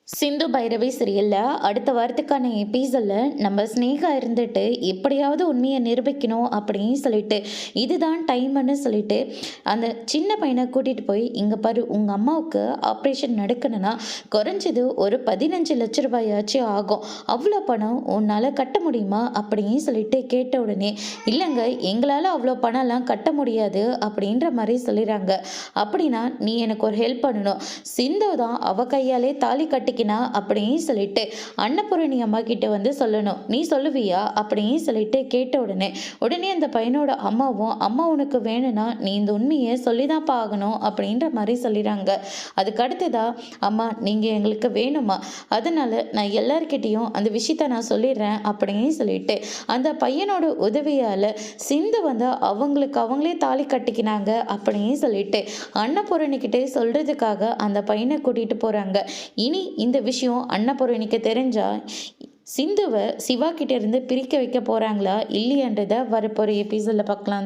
சிந்து பைரவி சீரியலில் அடுத்த வாரத்துக்கான எபிசோடில் நம்ம ஸ்னேகா இருந்துட்டு எப்படியாவது உண்மையை நிரூபிக்கணும் அப்படின்னு சொல்லிட்டு இதுதான் டைம்னு சொல்லிட்டு அந்த சின்ன பையனை கூட்டிகிட்டு போய் இங்கே பாரு உங்கள் அம்மாவுக்கு ஆப்ரேஷன் நடக்கணும்னா குறைஞ்சது ஒரு 15 லட்ச ரூபாயாச்சும் ஆகும், அவ்வளோ பணம் உன்னால் கட்ட முடியுமா அப்படின்னு சொல்லிட்டு கேட்ட உடனே இல்லைங்க எங்களால் அவ்வளோ பணம்லாம் கட்ட முடியாது அப்படின்ற மாதிரி சொல்லிடுறாங்க. அப்படின்னா நீ எனக்கு ஒரு ஹெல்ப் பண்ணணும், சிந்து தான் அவ கையாலே தாலி கட்டிக்கினா அப்படின்னு சொல்லிட்டு அன்னபூரணி அம்மா கிட்ட வந்து சொல்லணும், நீ சொல்லுவியா அப்படின்னு சொல்லிட்டு கேட்ட உடனே அந்த பையனோட அம்மாவும் அம்மா உனக்கு வேணும்னா நீ இந்த உண்மையை சொல்லிதான் பார்க்கணும் அப்படின்ற மாதிரி சொல்லிடுறாங்க. அதுக்கு அடுத்ததா அம்மா நீங்க எங்களுக்கு வேணுமா, அதனால நான் எல்லார்கிட்டையும் அந்த விஷயத்த நான் சொல்லிடுறேன் அப்படின்னு சொல்லிட்டு அந்த பையனோட உதவியால சிந்து வந்து அவங்களே தாலி கட்டிக்கினாங்க அப்படின்னு சொல்லிட்டு அன்னபூரணி கிட்டே சொல்றதுக்காக அந்த பையனை கூட்டிட்டு போறாங்க. இனி இந்த விஷயம் அன்னபூரணிக்கு தெரிஞ்சா சிந்துவை சிவா கிட்ட இருந்து பிரிக்க வைக்க போறாங்களா இல்லையன்றதை வரப்போற எபிசோட்ல பார்க்கலாம்.